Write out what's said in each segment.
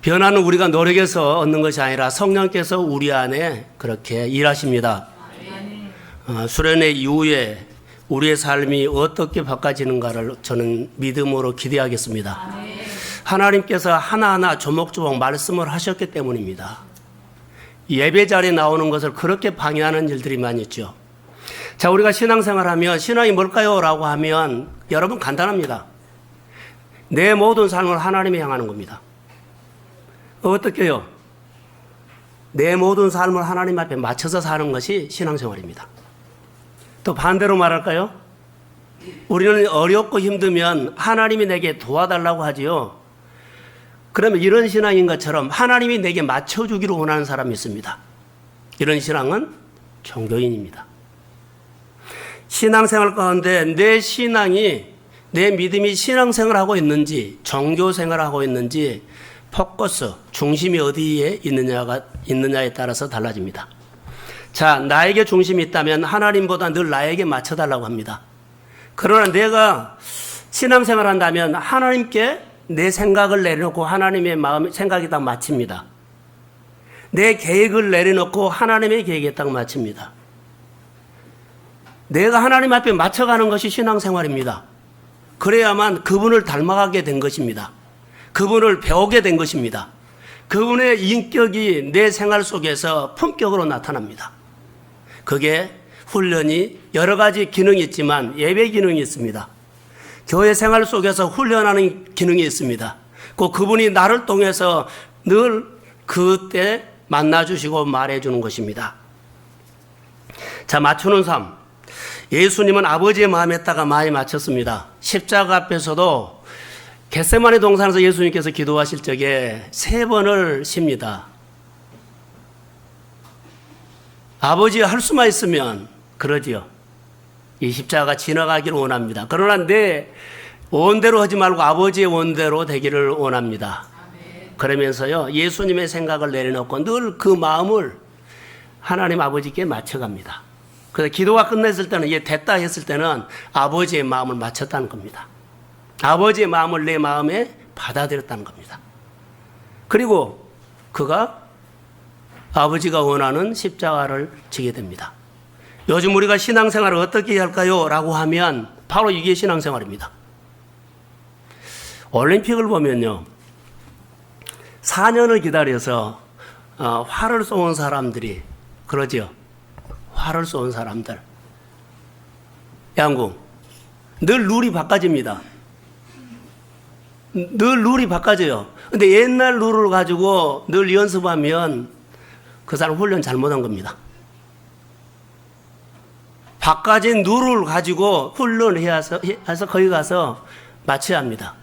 변화는 우리가 노력해서 얻는 것이 아니라 성령께서 우리 안에 그렇게 일하십니다. 수련회 이후에 우리의 삶이 어떻게 바꿔지는가를 저는 믿음으로 기대하겠습니다. 하나님께서 하나하나 조목조목 말씀을 하셨기 때문입니다. 예배 자리에 나오는 것을 그렇게 방해하는 일들이 많이 있죠. 자, 우리가 신앙생활하면 신앙이 뭘까요? 라고 하면 여러분 간단합니다. 내 모든 삶을 하나님에 향하는 겁니다. 어떻게 해요? 내 모든 삶을 하나님 앞에 맞춰서 사는 것이 신앙생활입니다. 또 반대로 말할까요? 우리는 어렵고 힘들면 하나님이 내게 도와달라고 하지요. 그러면 이런 신앙인 것처럼 하나님이 내게 맞춰주기를 원하는 사람이 있습니다. 이런 신앙은 종교인입니다. 신앙생활 가운데 내 신앙이, 내 믿음이 신앙생활하고 있는지 종교생활하고 있는지 포커스, 중심이 어디에 있느냐에 따라서 달라집니다. 자, 나에게 중심이 있다면 하나님보다 늘 나에게 맞춰달라고 합니다. 그러나 내가 신앙생활 한다면 하나님께 내 생각을 내려놓고 하나님의 마음, 생각에 딱 맞춥니다. 내 계획을 내려놓고 하나님의 계획에 딱 맞춥니다. 내가 하나님 앞에 맞춰가는 것이 신앙생활입니다. 그래야만 그분을 닮아가게 된 것입니다. 그분을 배우게 된 것입니다. 그분의 인격이 내 생활 속에서 품격으로 나타납니다. 그게 훈련이 여러 가지 기능이 있지만 예배 기능이 있습니다. 교회 생활 속에서 훈련하는 기능이 있습니다. 그분이 나를 통해서 늘 그때 만나주시고 말해주는 것입니다. 자, 맞추는 삶. 예수님은 아버지의 마음에다가 많이 맞췄습니다. 십자가 앞에서도 겟세마네 동산에서 예수님께서 기도하실 적에 3번을 쉽니다. 아버지 할 수만 있으면 그러지요. 이 십자가가 지나가기를 원합니다. 그러나 내 원대로 하지 말고 아버지의 원대로 되기를 원합니다. 그러면서요, 예수님의 생각을 내려놓고 늘 그 마음을 하나님 아버지께 맞춰갑니다. 그래서 기도가 끝냈을 때는, 이게 됐다 했을 때는 아버지의 마음을 맞췄다는 겁니다. 아버지의 마음을 내 마음에 받아들였다는 겁니다. 그리고 그가 아버지가 원하는 십자가를 지게 됩니다. 요즘 우리가 신앙생활을 어떻게 할까요? 라고 하면 바로 이게 신앙생활입니다. 올림픽을 보면요, 4년을 기다려서 활을 쏘은 사람들이 그러죠. 활을 쏘은 사람들. 양궁. 늘 룰이 바꿔집니다. 늘 룰이 바꿔져요. 근데 옛날 룰을 가지고 늘 연습하면 그 사람 훈련 잘못한 겁니다. 바꿔진 룰을 가지고 훈련해서 거기 가서 맞춰야 합니다.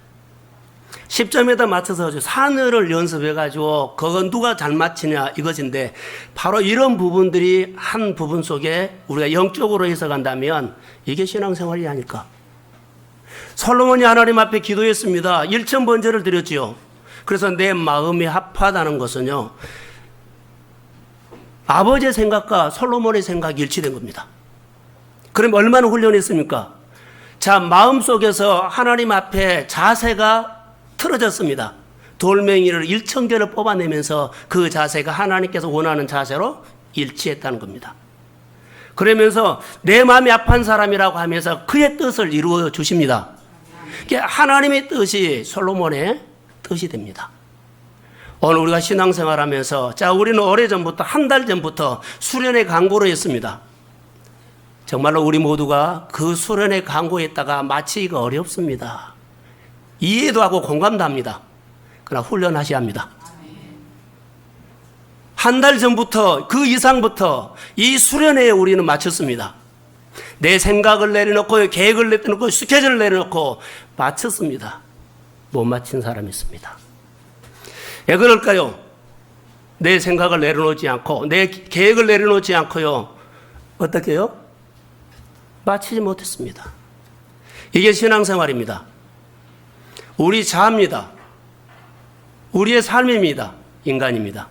10점에다 맞춰서 산을 연습해가지고 그건 누가 잘 맞히냐 이것인데, 바로 이런 부분들이 한 부분 속에 우리가 영적으로 해석한다면 이게 신앙생활이 아닐까. 솔로몬이 하나님 앞에 기도했습니다. 1,000번제를 드렸지요. 그래서 내 마음이 합하다는 것은요, 아버지의 생각과 솔로몬의 생각이 일치된 겁니다. 그럼 얼마나 훈련했습니까? 자, 마음속에서 하나님 앞에 자세가 틀어졌습니다. 돌멩이를 1,000개를 뽑아내면서 그 자세가 하나님께서 원하는 자세로 일치했다는 겁니다. 그러면서 내 마음이 합한 사람이라고 하면서 그의 뜻을 이루어 주십니다. 하나님의 뜻이 솔로몬의 뜻이 됩니다. 오늘 우리가 신앙생활 하면서, 자, 우리는 오래전부터, 한 달 전부터 수련회 광고를 했습니다. 정말로 우리 모두가 그 수련회 광고에다가 마치기가 어렵습니다. 이해도 하고 공감도 합니다. 그러나 훈련하셔야 합니다. 한 달 전부터, 그 이상부터 이 수련회에 우리는 마쳤습니다. 내 생각을 내려놓고, 계획을 내려놓고, 스케줄을 내려놓고 마쳤습니다. 못 마친 사람이 있습니다. 왜 그럴까요? 내 생각을 내려놓지 않고, 내 계획을 내려놓지 않고요, 어떻게 해요? 마치지 못했습니다. 이게 신앙생활입니다. 우리 자아입니다. 우리의 삶입니다. 인간입니다.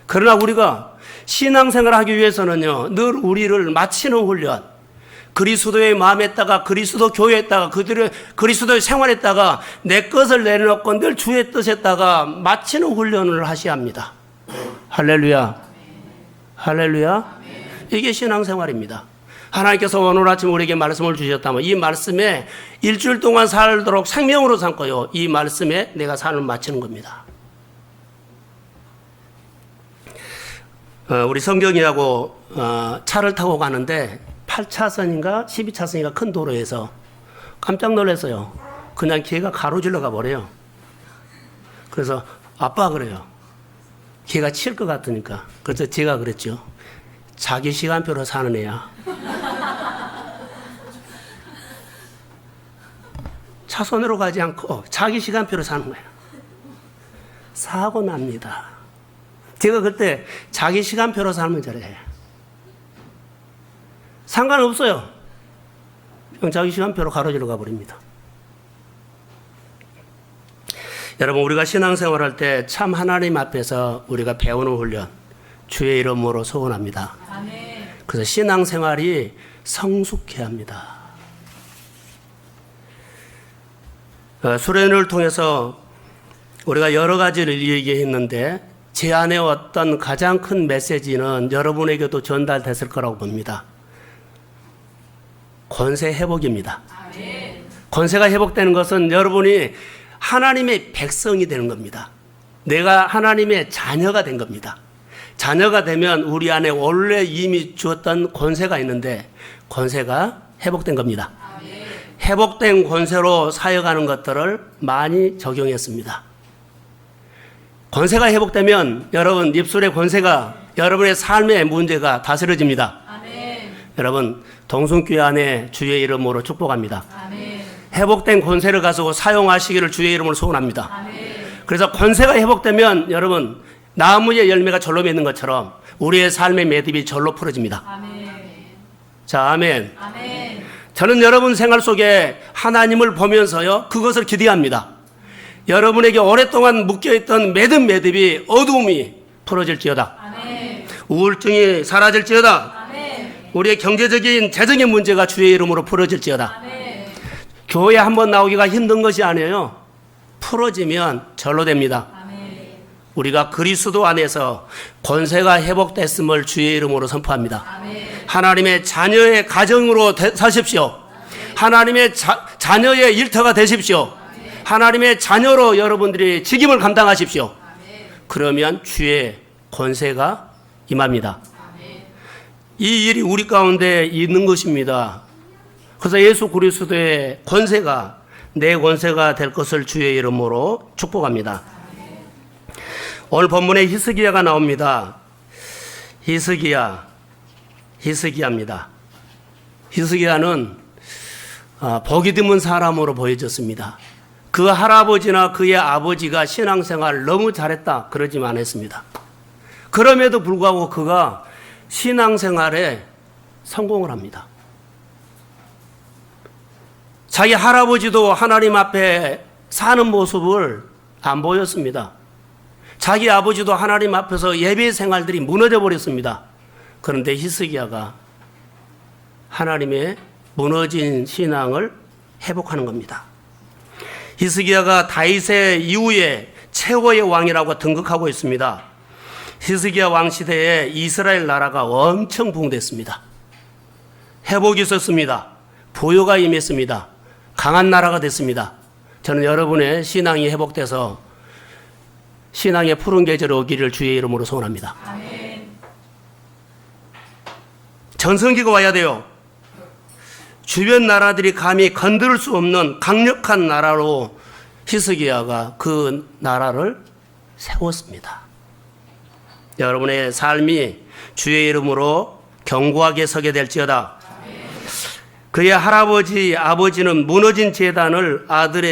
그러나 우리가 신앙생활을 하기 위해서는요, 늘 우리를 마치는 훈련, 그리스도의 마음에다가 그리스도 교회에다가 그들의 그리스도의 생활에다가 내 것을 내려놓고 늘 주의 뜻에다가 마치는 훈련을 하셔야 합니다. 할렐루야. 할렐루야. 이게 신앙생활입니다. 하나님께서 오늘 아침 우리에게 말씀을 주셨다면 이 말씀에 일주일 동안 살도록 생명으로 삼고요. 이 말씀에 내가 삶을 마치는 겁니다. 우리 성경이하고 차를 타고 가는데 8차선인가 12차선인가 큰 도로에서 깜짝 놀랐어요. 그냥 걔가 가로질러 가버려요. 그래서 아빠가 그래요. 걔가 칠 것 같으니까. 그래서 제가 그랬죠. 자기 시간표로 사는 애야. 차선으로 가지 않고 자기 시간표로 사는 거야. 사고 납니다. 제가 그때 자기 시간표로 살면 저래. 상관없어요. 그냥 자기 시간표로 가로질러 가버립니다. 여러분, 우리가 신앙생활할 때 참 하나님 앞에서 우리가 배우는 훈련, 주의 이름으로 소원합니다. 아멘. 그래서 신앙생활이 성숙해야 합니다. 수련을 통해서 우리가 여러 가지를 얘기했는데 제 안에 어떤 가장 큰 메시지는 여러분에게도 전달됐을 거라고 봅니다. 권세 회복입니다. 아멘. 권세가 회복되는 것은 여러분이 하나님의 백성이 되는 겁니다. 내가 하나님의 자녀가 된 겁니다. 자녀가 되면 우리 안에 원래 이미 주었던 권세가 있는데 권세가 회복된 겁니다. 아멘. 회복된 권세로 사역하는 것들을 많이 적용했습니다. 권세가 회복되면 여러분 입술의 권세가 여러분의 삶의 문제가 다스려집니다. 아멘. 여러분 동성교회 안에 주의 이름으로 축복합니다. 아멘. 회복된 권세를 가지고 사용하시기를 주의 이름으로 소원합니다. 아멘. 그래서 권세가 회복되면 여러분 나무의 열매가 절로 맺는 것처럼 우리의 삶의 매듭이 절로 풀어집니다. 아멘. 자, 아멘. 아멘. 저는 여러분 생활 속에 하나님을 보면서요 그것을 기대합니다. 여러분에게 오랫동안 묶여있던 매듭이 어두움이 풀어질지어다. 아멘. 우울증이 사라질지어다. 아멘. 우리의 경제적인 재정의 문제가 주의 이름으로 풀어질지어다. 아멘. 교회 한번 나오기가 힘든 것이 아니에요. 풀어지면 절로 됩니다. 아멘. 우리가 그리스도 안에서 권세가 회복됐음을 주의 이름으로 선포합니다. 아멘. 하나님의 자녀의 가정으로 사십시오. 아멘. 하나님의 자녀의 일터가 되십시오. 아멘. 하나님의 자녀로 여러분들이 직임을 감당하십시오. 아멘. 그러면 주의 권세가 임합니다. 아멘. 이 일이 우리 가운데 있는 것입니다. 그래서 예수 그리스도의 권세가 내 권세가 될 것을 주의 이름으로 축복합니다. 오늘 본문에 히스기야가 나옵니다. 히스기야입니다. 히스기야는 복이 드문 사람으로 보여졌습니다. 그 할아버지나 그의 아버지가 신앙생활을 너무 잘했다 그러지만 않았습니다. 그럼에도 불구하고 그가 신앙생활에 성공을 합니다. 자기 할아버지도 하나님 앞에 사는 모습을 안 보였습니다. 자기 아버지도 하나님 앞에서 예배 생활들이 무너져 버렸습니다. 그런데 히스기야가 하나님의 무너진 신앙을 회복하는 겁니다. 히스기야가 다윗의 이후에 최고의 왕이라고 등극하고 있습니다. 히스기야 왕 시대에 이스라엘 나라가 엄청 붕괴했습니다. 회복이 있었습니다. 부요가 임했습니다. 강한 나라가 됐습니다. 저는 여러분의 신앙이 회복돼서 신앙의 푸른 계절이 오기를 주의 이름으로 소원합니다. 아멘. 전성기가 와야 돼요. 주변 나라들이 감히 건드릴 수 없는 강력한 나라로 히스기야가 그 나라를 세웠습니다. 여러분의 삶이 주의 이름으로 견고하게 서게 될지어다. 그의 아버지는 무너진 제단을 아들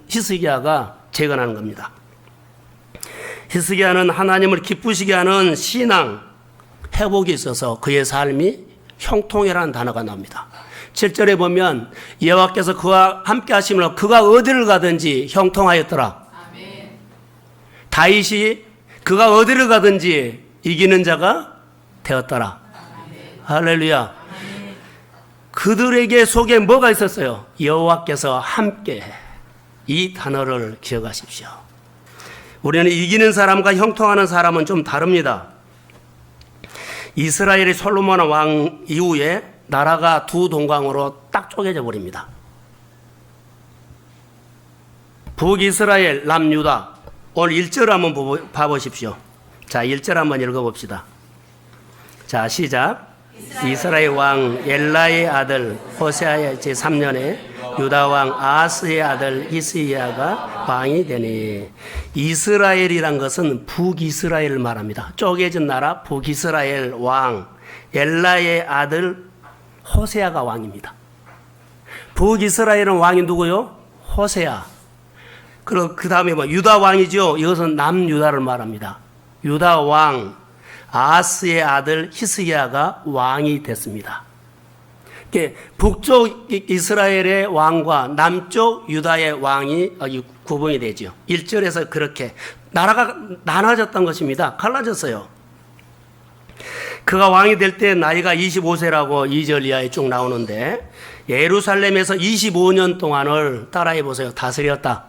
히스기야가 재건하는 겁니다. 히스기야는 하나님을 기쁘시게 하는 신앙 회복이 있어서 그의 삶이 형통이라는 단어가 나옵니다. 7절에 보면 여호와께서 그와 함께 하심으로 그가 어디를 가든지 형통하였더라. 아멘. 다윗이 그가 어디를 가든지 이기는 자가 되었더라. 할렐루야. 그들에게 속에 뭐가 있었어요? 여호와께서 함께. 이 단어를 기억하십시오. 우리는 이기는 사람과 형통하는 사람은 좀 다릅니다. 이스라엘이 솔로몬 왕 이후에 나라가 두 동강으로 딱 쪼개져 버립니다. 북이스라엘, 남유다. 오늘 1절 한번 봐보십시오. 자, 1절 한번 읽어봅시다. 자, 시작. 이스라엘 왕 엘라의 아들 호세아의 제3년에 유다 왕 아하스의 아들 히스기야가 왕이 되니. 이스라엘이란 것은 북이스라엘을 말합니다. 쪼개진 나라 북이스라엘 왕 엘라의 아들 호세아가 왕입니다. 북이스라엘은 왕이 누구요? 호세아. 그리고 그 다음에 유다 왕이죠. 이것은 남유다를 말합니다. 유다 왕 아하스의 아들 히스기야가 왕이 됐습니다. 북쪽 이스라엘의 왕과 남쪽 유다의 왕이 구분이 되죠. 1절에서 그렇게 나라가 나눠졌던 것입니다. 갈라졌어요. 그가 왕이 될 때 나이가 25세라고 2절 이하에 쭉 나오는데 예루살렘에서 25년 동안을 따라해 보세요. 다스렸다.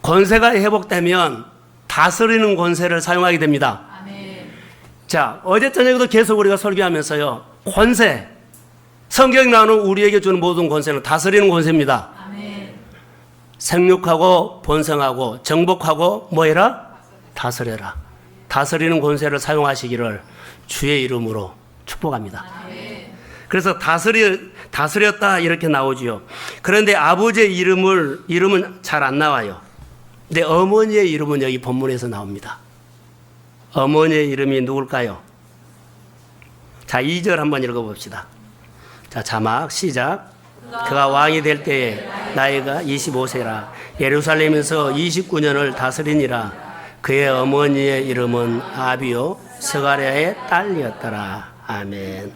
권세가 회복되면 다스리는 권세를 사용하게 됩니다. 자, 어제 저녁에도 계속 우리가 설교하면서요. 권세. 성경이 나오는 우리에게 주는 모든 권세는 다스리는 권세입니다. 아멘. 생육하고 번성하고 정복하고 뭐해라? 다스려라. 다스리는 권세를 사용하시기를 주의 이름으로 축복합니다. 아멘. 그래서 다스렸다 이렇게 나오지요. 그런데 아버지의 이름은 잘 안 나와요. 근데 어머니의 이름은 여기 본문에서 나옵니다. 어머니의 이름이 누굴까요? 자, 2절 한번 읽어봅시다. 자, 자막 시작. 그가 왕이 될 때에 나이가 25세라 예루살렘에서 29년을 다스리니라. 그의 어머니의 이름은 아비요 스가랴의 딸이었더라. 아멘.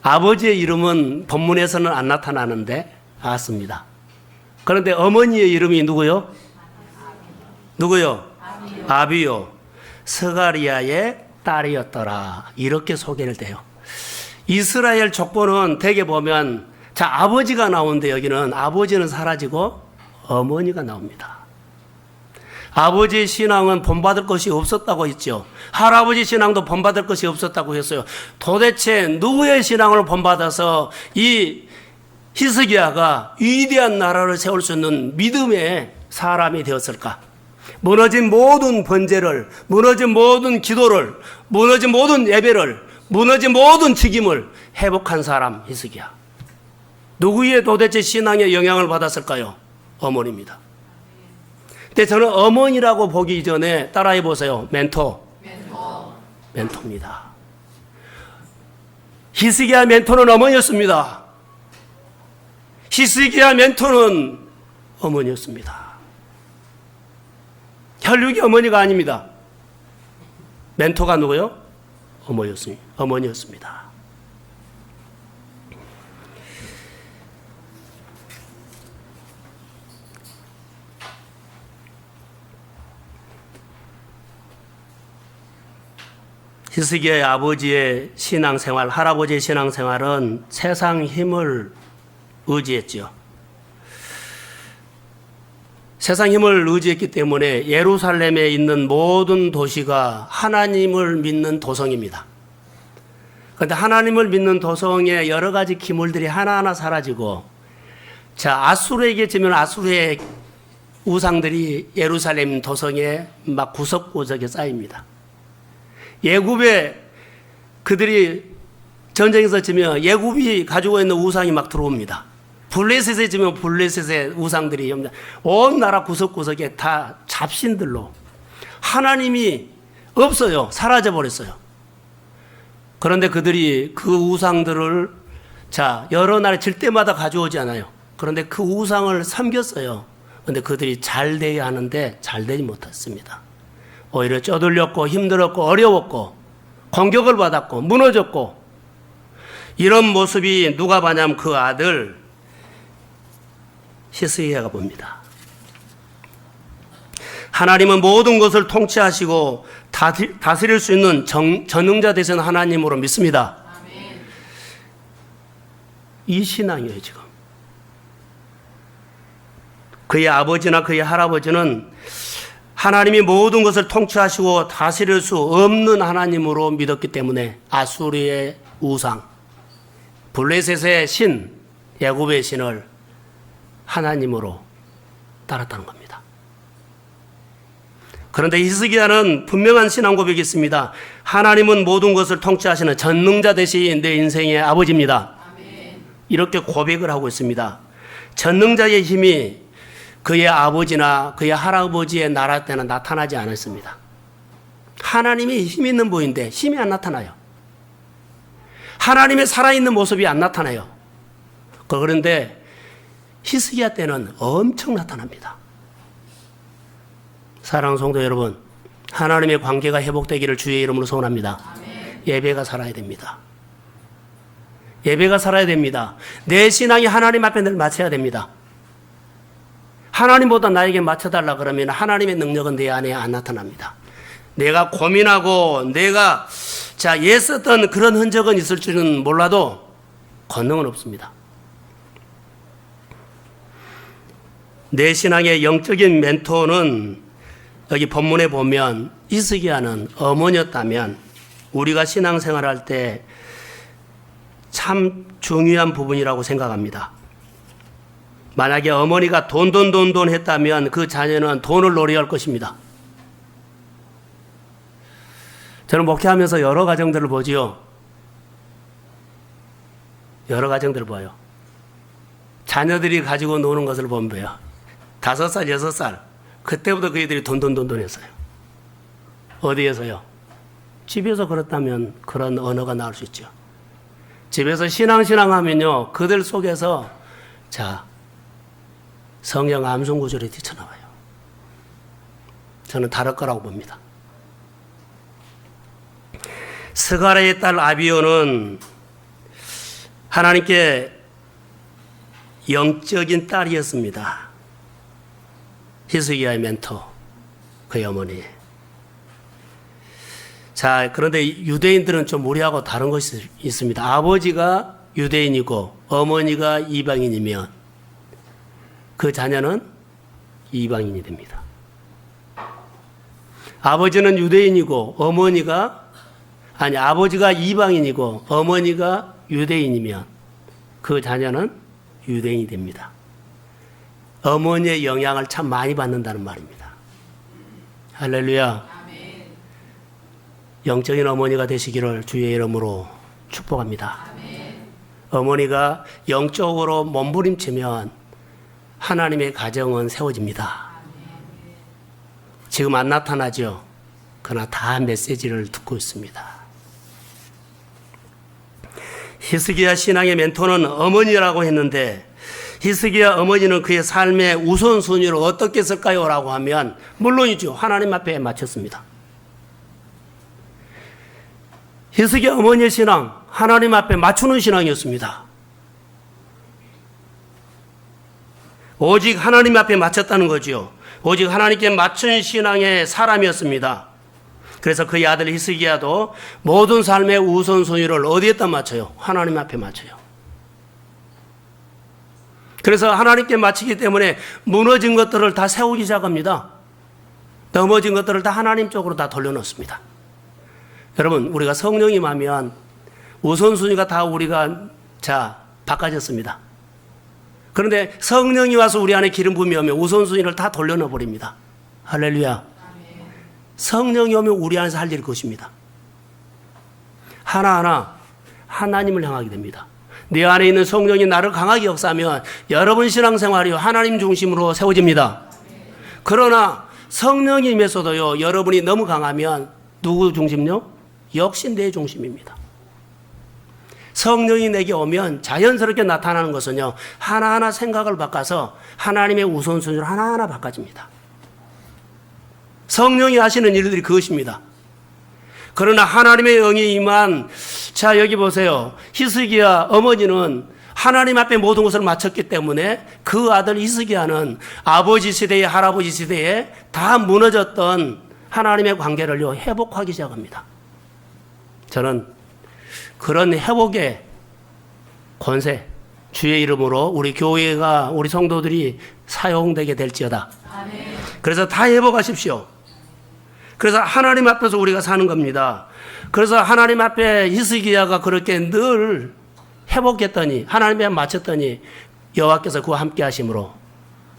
아버지의 이름은 본문에서는 안 나타나는데 맞습니다. 그런데 어머니의 이름이 누구요? 누구요? 아비요 스가랴의 딸이었더라. 이렇게 소개를 돼요. 이스라엘 족보는 대개 보면 자, 아버지가 나오는데 여기는 아버지는 사라지고 어머니가 나옵니다. 아버지의 신앙은 본받을 것이 없었다고 했죠. 할아버지 신앙도 본받을 것이 없었다고 했어요. 도대체 누구의 신앙을 본받아서 이 히스기야가 위대한 나라를 세울 수 있는 믿음의 사람이 되었을까? 무너진 모든 번제를, 무너진 모든 기도를, 무너진 모든 예배를, 무너진 모든 직임을 회복한 사람 히스기야. 누구의 도대체 신앙에 영향을 받았을까요? 어머니입니다. 근데 저는 어머니라고 보기 이전에 따라해 보세요. 멘토입니다. 히스기야 멘토는 어머니였습니다. 히스기야 멘토는 어머니였습니다. 혈육이 어머니가 아닙니다. 멘토가 누구요? 어머니였습니다. 히스기야의 아버지의 신앙생활, 할아버지의 신앙생활은 세상 힘을 의지했죠. 세상 힘을 의지했기 때문에 예루살렘에 있는 모든 도시가 하나님을 믿는 도성입니다. 그런데 하나님을 믿는 도성의 여러 가지 기물들이 하나하나 사라지고, 자, 아수르에게 지면 아수르의 우상들이 예루살렘 도성에 막 구석구석에 쌓입니다. 예굽에 그들이 전쟁에서 지면 예굽이 가지고 있는 우상이 막 들어옵니다. 블레셋에 지면 블레셋의 우상들이 온 나라 구석구석에 다 잡신들로 하나님이 없어요. 사라져 버렸어요. 그런데 그들이 그 우상들을 자 여러 나라 질 때마다 가져오지 않아요. 그런데 그 우상을 섬겼어요. 그런데 그들이 잘 돼야 하는데 잘 되지 못했습니다. 오히려 쪼들렸고 힘들었고 어려웠고 공격을 받았고 무너졌고, 이런 모습이 누가 봐냐면 그 아들 히스기야가 봅니다. 하나님은 모든 것을 통치하시고 다스릴 수 있는 전능자 되신 하나님으로 믿습니다. 이 신앙이에요, 지금. 그의 아버지나 그의 할아버지는 하나님이 모든 것을 통치하시고 다스릴 수 없는 하나님으로 믿었기 때문에 아수르의 우상, 블레셋의 신, 야곱의 신을 하나님으로 따랐다는 겁니다. 그런데 히스기야는 분명한 신앙 고백이 있습니다. 하나님은 모든 것을 통치하시는 전능자 되신 내 인생의 아버지입니다. 이렇게 고백을 하고 있습니다. 전능자의 힘이 그의 아버지나 그의 할아버지의 나라 때는 나타나지 않았습니다. 하나님이 힘 있는 분인데 힘이 안 나타나요. 하나님의 살아있는 모습이 안 나타나요. 그런데 히스기야 때는 엄청 나타납니다. 사랑하는 성도 여러분, 하나님의 관계가 회복되기를 주의 이름으로 소원합니다. 예배가 살아야 됩니다. 예배가 살아야 됩니다. 내 신앙이 하나님 앞에 늘 맞춰야 됩니다. 하나님보다 나에게 맞춰달라 그러면 하나님의 능력은 내 안에 안 나타납니다. 내가 고민하고 내가 애썼던 그런 흔적은 있을 줄은 몰라도 권능은 없습니다. 내 신앙의 영적인 멘토는 여기 본문에 보면 히스기야는 어머니였다면 우리가 신앙생활할 때 참 중요한 부분이라고 생각합니다. 만약에 어머니가 돈 했다면 그 자녀는 돈을 노려할 것입니다. 저는 목회하면서 여러 가정들을 보지요. 여러 가정들을 봐요. 자녀들이 가지고 노는 것을 보면 5살, 6살 그때부터 그애들이 돈 했어요. 어디에서요? 집에서 그렇다면 그런 언어가 나올 수 있죠. 집에서 신앙 하면요, 그들 속에서 성령 암송 구절이 뛰쳐나와요. 저는 다를 거라고 봅니다. 스가랴의 딸 아비오는 하나님께 영적인 딸이었습니다. 히스기야의 멘토, 그의 어머니. 그런데 유대인들은 좀 우리하고 다른 것이 있습니다. 아버지가 유대인이고 어머니가 이방인이면 그 자녀는 이방인이 됩니다. 아버지는 유대인이고 아버지가 이방인이고 어머니가 유대인이면 그 자녀는 유대인이 됩니다. 어머니의 영향을 참 많이 받는다는 말입니다. 할렐루야. 아멘. 영적인 어머니가 되시기를 주의 이름으로 축복합니다. 아멘. 어머니가 영적으로 몸부림치면 하나님의 가정은 세워집니다. 아멘. 지금 안 나타나죠? 그러나 다 메시지를 듣고 있습니다. 히스기야 신앙의 멘토는 어머니라고 했는데 히스기야 어머니는 그의 삶의 우선순위를 어떻게 했을까요? 라고 하면 물론이죠. 하나님 앞에 맞췄습니다. 히스기야 어머니의 신앙, 하나님 앞에 맞추는 신앙이었습니다. 오직 하나님 앞에 맞췄다는 거죠. 오직 하나님께 맞춘 신앙의 사람이었습니다. 그래서 그의 아들 히스기야도 모든 삶의 우선순위를 어디에다 맞춰요? 하나님 앞에 맞춰요. 그래서 하나님께 맞추기 때문에 무너진 것들을 다 세우기 시작합니다. 넘어진 것들을 다 하나님 쪽으로 다 돌려놓습니다. 여러분, 우리가 성령이 임하면 우선순위가 다 우리가 바꿔졌습니다. 그런데 성령이 와서 우리 안에 기름 부음이 오면 우선순위를 다 돌려놓아 버립니다. 할렐루야. 성령이 오면 우리 안에서 할 일이 것입니다. 하나하나 하나님을 향하게 됩니다. 내 안에 있는 성령이 나를 강하게 역사하면 여러분 신앙생활이 하나님 중심으로 세워집니다. 그러나 성령이 임해서도요, 여러분이 너무 강하면 누구 중심요? 역시 내 중심입니다. 성령이 내게 오면 자연스럽게 나타나는 것은요, 하나하나 생각을 바꿔서 하나님의 우선순위를 하나하나 바꿔집니다. 성령이 하시는 일들이 그것입니다. 그러나 하나님의 영이 임한, 여기 보세요. 히스기야 어머니는 하나님 앞에 모든 것을 마쳤기 때문에 그 아들 히스기야는 아버지 시대에 할아버지 시대에 다 무너졌던 하나님의 관계를 회복하기 시작합니다. 저는 그런 회복의 권세, 주의 이름으로 우리 교회가 우리 성도들이 사용되게 될지어다. 그래서 다 회복하십시오. 그래서 하나님 앞에서 우리가 사는 겁니다. 그래서 하나님 앞에 히스기야가 그렇게 늘 회복했더니 하나님에 맞췄더니 여호와께서 그와 함께 하심으로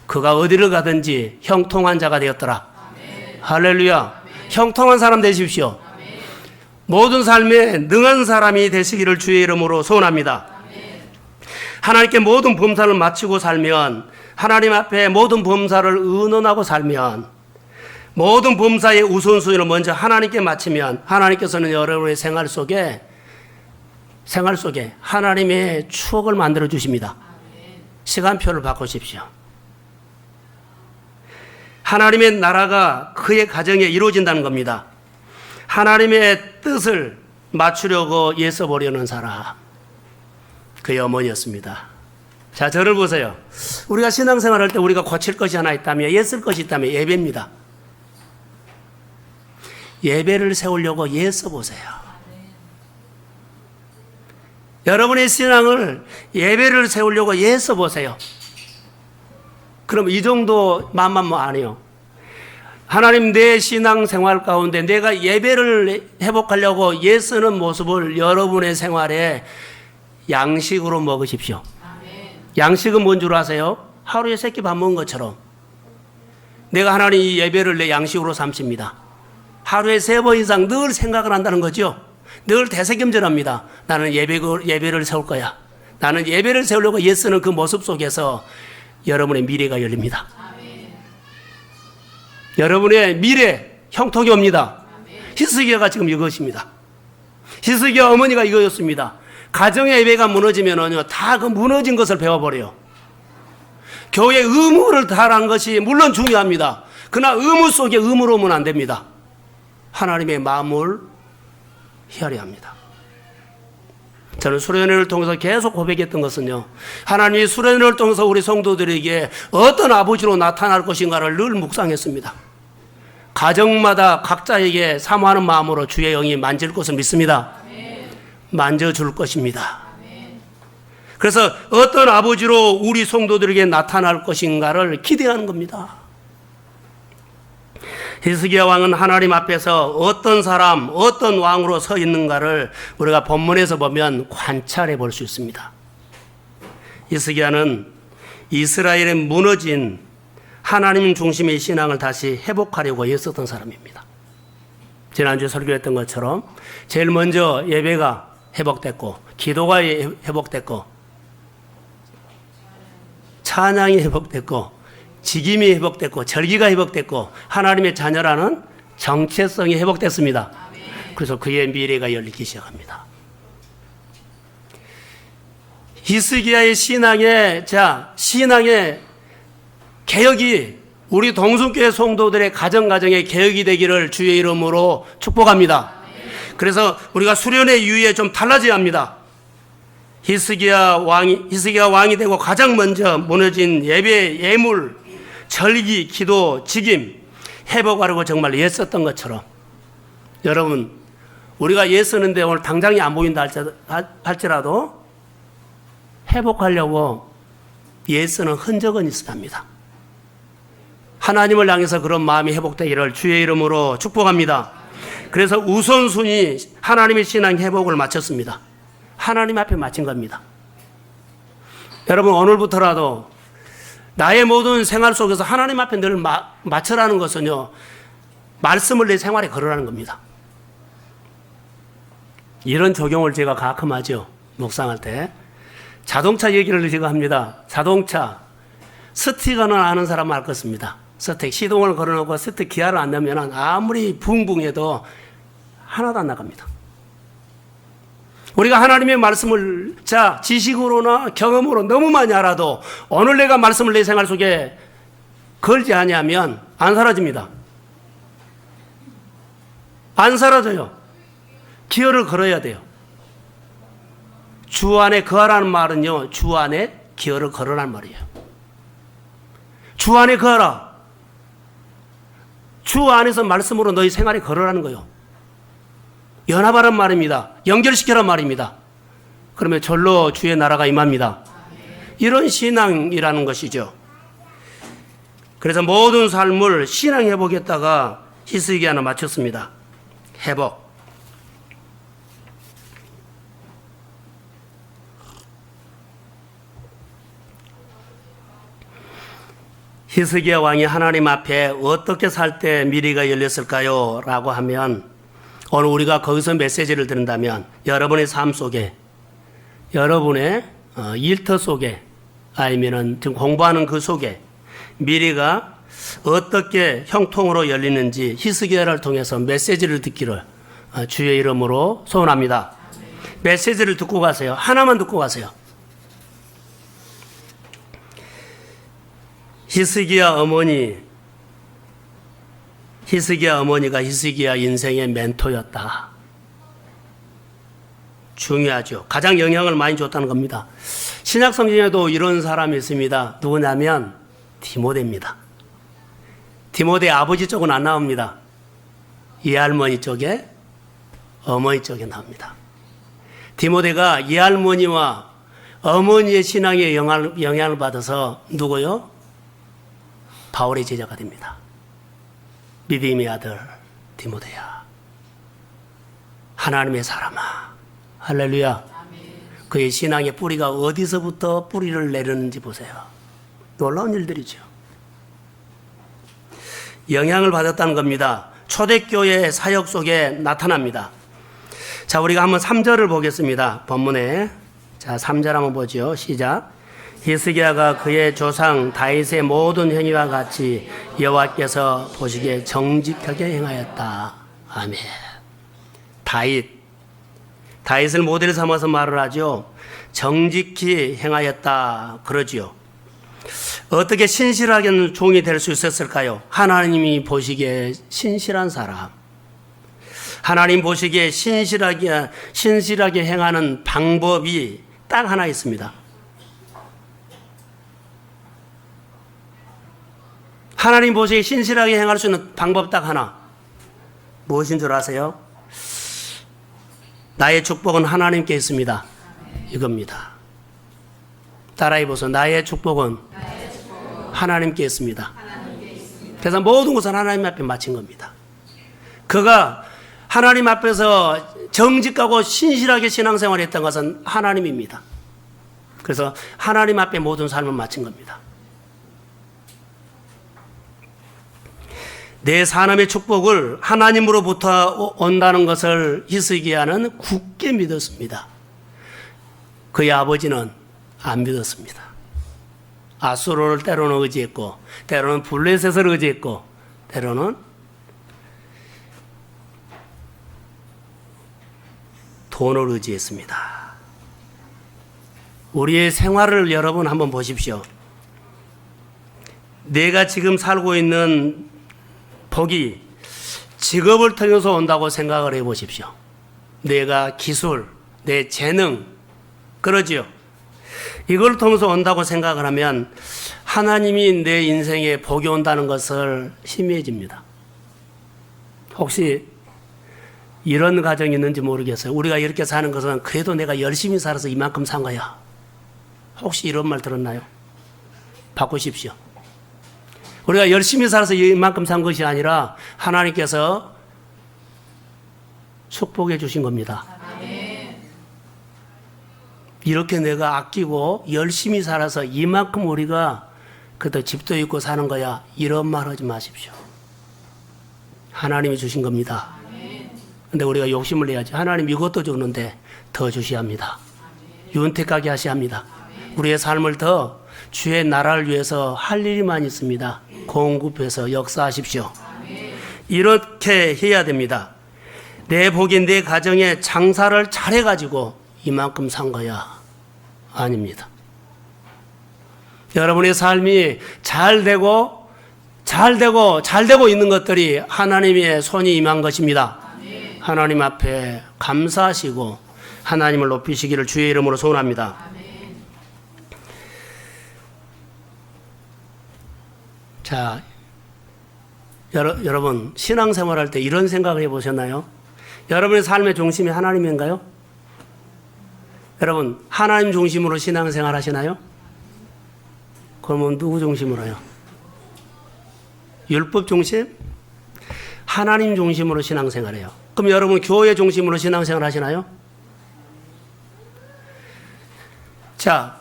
그가 어디를 가든지 형통한 자가 되었더라. 할렐루야. 형통한 사람 되십시오. 모든 삶에 능한 사람이 되시기를 주의 이름으로 소원합니다. 하나님께 모든 범사를 마치고 살면, 하나님 앞에 모든 범사를 의논하고 살면, 모든 범사의 우선순위를 먼저 하나님께 마치면 하나님께서는 여러분의 생활 속에 하나님의 추억을 만들어 주십니다. 시간표를 바꾸십시오. 하나님의 나라가 그의 가정에 이루어진다는 겁니다. 하나님의 뜻을 맞추려고 애써보려는 사람, 그의 어머니였습니다. 자, 저를 보세요. 우리가 신앙생활할 때 우리가 고칠 것이 하나 있다면, 애쓸 것이 있다면 예배입니다. 예배를 세우려고 애써보세요. 여러분의 신앙을 예배를 세우려고 애써보세요. 그럼 이 정도 만만 아니요. 하나님, 내 신앙생활 가운데 내가 예배를 회복하려고 애쓰는 모습을 여러분의 생활에 양식으로 먹으십시오. 양식은 뭔 줄 아세요? 하루에 3끼 밥 먹은 것처럼 내가 하나님 이 예배를 내 양식으로 삼습니다. 하루에 3번 이상 늘 생각을 한다는 거죠. 늘 대세겸절합니다. 나는 예배를 세울 거야. 나는 예배를 세우려고 애쓰는 그 모습 속에서 여러분의 미래가 열립니다. 여러분의 미래 형통이 옵니다. 히스기야가 지금 이것입니다. 히스기야 어머니가 이거였습니다. 가정의 예배가 무너지면은요, 다 그 무너진 것을 배워버려요. 교회 의무를 다한 것이 물론 중요합니다. 그러나 의무 속에 의무로 오면 안 됩니다. 하나님의 마음을 헤아려야 합니다. 저는 수련회를 통해서 계속 고백했던 것은요, 하나님이 수련회를 통해서 우리 성도들에게 어떤 아버지로 나타날 것인가를 늘 묵상했습니다. 가정마다 각자에게 사모하는 마음으로 주의 영이 만질 것을 믿습니다. 만져줄 것입니다. 그래서 어떤 아버지로 우리 성도들에게 나타날 것인가를 기대하는 겁니다. 히스기야 왕은 하나님 앞에서 어떤 사람, 어떤 왕으로 서 있는가를 우리가 본문에서 보면 관찰해 볼 수 있습니다. 히스기야는 이스라엘의 무너진 하나님 중심의 신앙을 다시 회복하려고 애썼던 사람입니다. 지난주에 설교했던 것처럼 제일 먼저 예배가 회복됐고, 기도가 회복됐고, 찬양이 회복됐고, 직임이 회복됐고, 절기가 회복됐고, 하나님의 자녀라는 정체성이 회복됐습니다. 그래서 그의 미래가 열리기 시작합니다. 히스기야의 신앙의 개혁이 우리 동순교회 성도들의 가정의 개혁이 되기를 주의 이름으로 축복합니다. 그래서 우리가 수련회 이후에 좀 달라져야 합니다. 히스기야 왕이 되고 가장 먼저 무너진 예배, 예물, 절기, 기도, 직임 회복하려고 정말 애썼던 것처럼, 여러분, 우리가 애쓰는데 오늘 당장이 안 보인다 할지라도 회복하려고 애쓰는 흔적은 있어야 합니다. 하나님을 향해서 그런 마음이 회복되기를 주의 이름으로 축복합니다. 그래서 우선순위 하나님의 신앙 회복을 마쳤습니다. 하나님 앞에 마친 겁니다. 여러분, 오늘부터라도 나의 모든 생활 속에서 하나님 앞에 늘 마쳐라는 것은요, 말씀을 내 생활에 걸으라는 겁니다. 이런 적용을 제가 가끔 하죠. 묵상할 때. 자동차 얘기를 제가 합니다. 자동차 스티커는 아는 사람은 알 것입니다. 스틱 시동을 걸어놓고 스틱 기아를 안 넣으면 아무리 붕붕해도 하나도 안 나갑니다. 우리가 하나님의 말씀을 지식으로나 경험으로 너무 많이 알아도 오늘 내가 말씀을 내 생활 속에 걸지 않으면 안 사라집니다. 안 사라져요. 기어를 걸어야 돼요. 주 안에 거하라는 말은요, 주 안에 기어를 걸으라는 말이에요. 주 안에 거하라. 주 안에서 말씀으로 너희 생활에 걸으라는 거예요. 연합하란 말입니다. 연결시켜란 말입니다. 그러면 절로 주의 나라가 임합니다. 이런 신앙이라는 것이죠. 그래서 모든 삶을 신앙 회복에다가 히스기야는 마쳤습니다. 회복. 히스기야 왕이 하나님 앞에 어떻게 살 때 미래가 열렸을까요? 라고 하면 오늘 우리가 거기서 메시지를 듣는다면 여러분의 삶 속에, 여러분의 일터 속에, 아니면은 지금 공부하는 그 속에 미래가 어떻게 형통으로 열리는지 히스기야를 통해서 메시지를 듣기를 주의 이름으로 소원합니다. 메시지를 듣고 가세요. 하나만 듣고 가세요. 히스기야 어머니가 히스기야 인생의 멘토였다. 중요하죠. 가장 영향을 많이 줬다는 겁니다. 신약 성경에도 이런 사람이 있습니다. 누구냐면 디모데입니다. 디모데 아버지 쪽은 안 나옵니다. 이 할머니 쪽에, 어머니 쪽에 나옵니다. 디모데가 이 할머니와 어머니의 신앙에 영향을 받아서 누구요? 바울의 제자가 됩니다. 믿음의 아들 디모데야, 하나님의 사람아, 할렐루야. 그의 신앙의 뿌리가 어디서부터 뿌리를 내렸는지 보세요. 놀라운 일들이죠. 영향을 받았다는 겁니다. 초대교회 사역 속에 나타납니다. 자, 우리가 한번 3절을 보겠습니다. 본문에. 자, 3절 한번 보죠. 시작. 히스기야가 그의 조상 다윗의 모든 행위와 같이 여호와께서 보시기에 정직하게 행하였다. 아멘. 다윗을 모델 삼아서 말을 하죠. 정직히 행하였다 그러지요. 어떻게 신실하게 종이 될 수 있었을까요? 하나님이 보시기에 신실한 사람, 하나님 보시기에 신실하게 행하는 방법이 딱 하나 있습니다. 하나님 보시기에 신실하게 행할 수 있는 방법 딱 하나. 무엇인 줄 아세요? 나의 축복은 하나님께 있습니다. 이겁니다. 따라해 보세요. 나의 축복은 하나님께 있습니다. 그래서 모든 것은 하나님 앞에 마친 겁니다. 그가 하나님 앞에서 정직하고 신실하게 신앙생활을 했던 것은 하나님입니다. 그래서 하나님 앞에 모든 삶을 마친 겁니다. 내 사람의 축복을 하나님으로부터 온다는 것을 히스기야는 굳게 믿었습니다. 그의 아버지는 안 믿었습니다. 아수르를 때로는 의지했고, 때로는 블레셋을 의지했고, 때로는 돈을 의지했습니다. 우리의 생활을 여러분 한번 보십시오. 내가 지금 살고 있는 복이 직업을 통해서 온다고 생각을 해 보십시오. 내가 기술, 내 재능, 그러지요. 이걸 통해서 온다고 생각을 하면 하나님이 내 인생에 복이 온다는 것을 희미해집니다. 혹시 이런 가정이 있는지 모르겠어요. 우리가 이렇게 사는 것은 그래도 내가 열심히 살아서 이만큼 산 거야. 혹시 이런 말 들었나요? 바꾸십시오. 우리가 열심히 살아서 이만큼 산 것이 아니라 하나님께서 축복해 주신 겁니다. 이렇게 내가 아끼고 열심히 살아서 이만큼 우리가 그래도 집도 있고 사는 거야. 이런 말 하지 마십시오. 하나님이 주신 겁니다. 근데 우리가 욕심을 내야지. 하나님 이것도 주는데 더 주셔야 합니다. 윤택하게 하셔야 합니다. 우리의 삶을 더 주의 나라를 위해서 할 일이만 있습니다. 공급해서 역사하십시오. 이렇게 해야 됩니다. 내 복인 내 가정에 장사를 잘해가지고 이만큼 산 거야. 아닙니다. 여러분의 삶이 잘 되고 있는 것들이 하나님의 손이 임한 것입니다. 하나님 앞에 감사하시고 하나님을 높이시기를 주의 이름으로 소원합니다. 자, 여러분 신앙생활 할 때 이런 생각을 해보셨나요? 여러분의 삶의 중심이 하나님인가요? 여러분 하나님 중심으로 신앙생활 하시나요? 그러면 누구 중심으로 해요? 율법 중심? 하나님 중심으로 신앙생활해요. 그럼 여러분 교회 중심으로 신앙생활 하시나요? 자,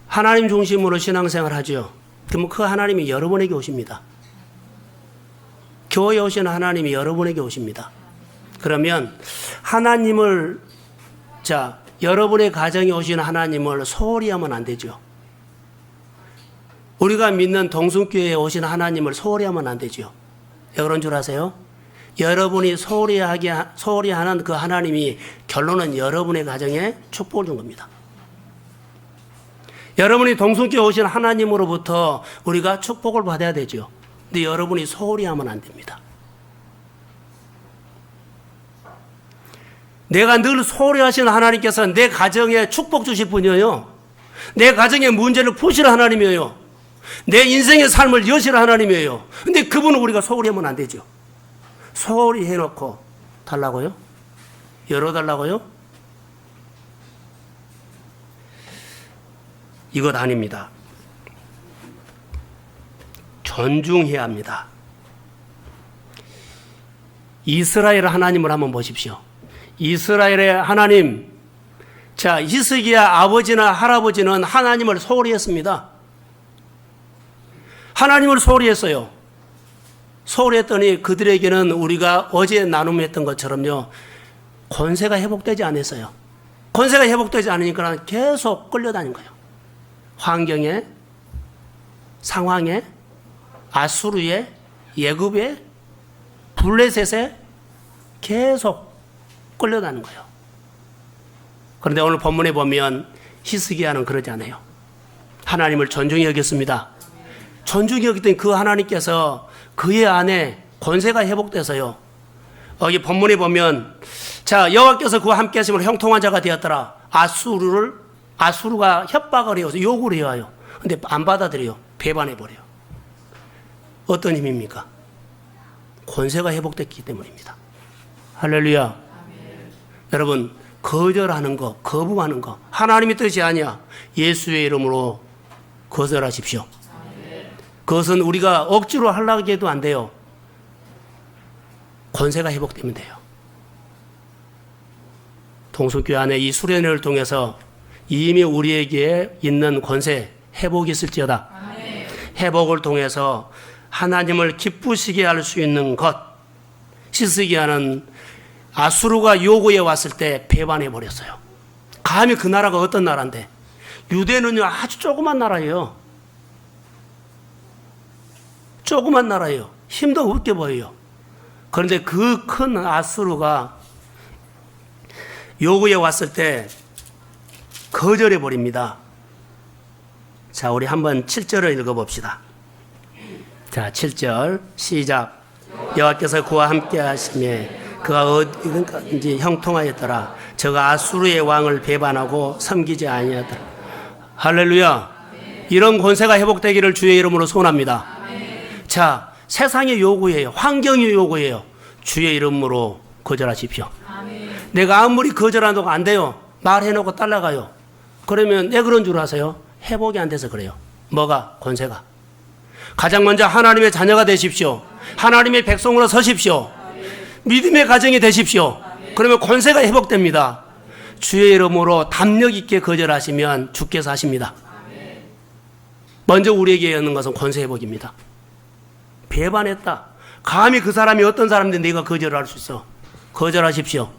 하나님 중심으로 신앙생활 하죠. 그러면 그 하나님이 여러분에게 오십니다. 교회에 오시는 하나님이 여러분에게 오십니다. 그러면 하나님을, 자, 여러분의 가정에 오시는 하나님을 소홀히 하면 안 되죠. 우리가 믿는 동순교회에 오시는 하나님을 소홀히 하면 안 되죠. 왜 그런 줄 아세요? 여러분이 소홀히 하는 그 하나님이 결론은 여러분의 가정에 축복을 준 겁니다. 여러분이 동순교회 오신 하나님으로부터 우리가 축복을 받아야 되죠. 근데 여러분이 소홀히 하면 안 됩니다. 내가 늘 소홀히 하시는 하나님께서 내 가정에 축복 주실 분이에요. 내 가정의 문제를 푸실 하나님이에요. 내 인생의 삶을 여실 하나님이에요. 근데 그분은 우리가 소홀히 하면 안 되죠. 소홀히 해놓고 달라고요? 열어달라고요? 이것 아닙니다. 존중해야 합니다. 이스라엘 하나님을 한번 보십시오. 이스라엘의 하나님, 자, 히스기야 아버지나 할아버지는 하나님을 소홀히 했습니다. 하나님을 소홀히 했어요. 소홀히 했더니 그들에게는 우리가 어제 나눔했던 것처럼요, 권세가 회복되지 않았어요. 권세가 회복되지 않으니까 계속 끌려다닌 거예요. 환경에, 상황에, 아수르에, 예굽에, 블레셋에 계속 끌려다니는 거예요. 그런데 오늘 본문에 보면 히스기야는 그러지 않아요. 하나님을 존중히 여겼습니다. 존중히 여겼더니 그 하나님께서 그의 안에 권세가 회복돼서요, 여기 본문에 보면, 자, 여호와께서 그와 함께 하심으로 형통한 자가 되었더라. 아수르가 협박을 해요. 요구를 해와요. 근데 안 받아들여요. 배반해버려요. 어떤 힘입니까? 권세가 회복됐기 때문입니다. 할렐루야. 아멘. 여러분, 거절하는 거, 거부하는 거, 하나님의 뜻이 아니야. 예수의 이름으로 거절하십시오. 아멘. 그것은 우리가 억지로 하려고 해도 안 돼요. 권세가 회복되면 돼요. 동순교회 안에 이 수련회를 통해서 이미 우리에게 있는 권세, 회복이 있을지어다. 아멘. 회복을 통해서 하나님을 기쁘시게 할 수 있는 것. 히스기야는 아수르가 요구해 왔을 때 배반해 버렸어요. 감히 그 나라가 어떤 나라인데, 유대는요 아주 조그만 나라예요. 조그만 나라예요. 힘도 없게 보여요. 그런데 그 큰 아수르가 요구해 왔을 때 거절해 버립니다. 자, 우리 한번 7절을 읽어봅시다. 자, 7절 시작. 여호와께서 그와 함께 하시매 그가 어디든지 형통하였더라. 저가 아수르의 왕을 배반하고 섬기지 아니하더라. 할렐루야. 이런 권세가 회복되기를 주의 이름으로 소원합니다. 자, 세상의 요구예요. 환경의 요구예요. 주의 이름으로 거절하십시오. 내가 아무리 거절한다고 안 돼요. 말해놓고 딸라가요. 그러면 왜 그런 줄 아세요? 회복이 안 돼서 그래요. 뭐가? 권세가. 가장 먼저 하나님의 자녀가 되십시오. 하나님의 백성으로 서십시오. 믿음의 가정이 되십시오. 그러면 권세가 회복됩니다. 주의 이름으로 담력 있게 거절하시면 주께서 하십니다. 먼저 우리에게 있는 것은 권세 회복입니다. 배반했다. 감히 그 사람이 어떤 사람인데 내가 거절할 수 있어. 거절하십시오.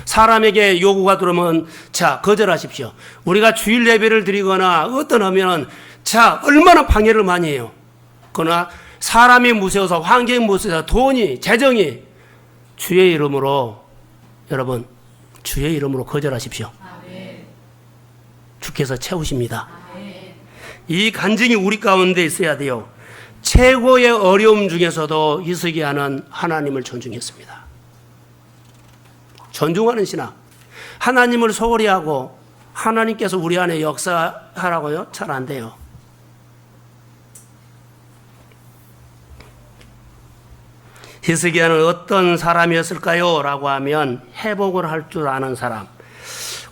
사람에게 요구가 들어오면 자, 거절하십시오. 우리가 주일 예배를 드리거나 어떤 하면은 자, 얼마나 방해를 많이 해요. 그러나 사람이 무서워서, 환경이 무서워서, 돈이, 재정이, 주의 이름으로, 여러분, 주의 이름으로 거절하십시오. 아멘. 주께서 채우십니다. 아멘. 이 간증이 우리 가운데 있어야 돼요. 최고의 어려움 중에서도 히스기야는 하나님을 존중했습니다. 존중하는 신앙. 하나님을 소홀히 하고 하나님께서 우리 안에 역사하라고요? 잘 안 돼요. 히스기야는 어떤 사람이었을까요? 라고 하면 회복을 할 줄 아는 사람,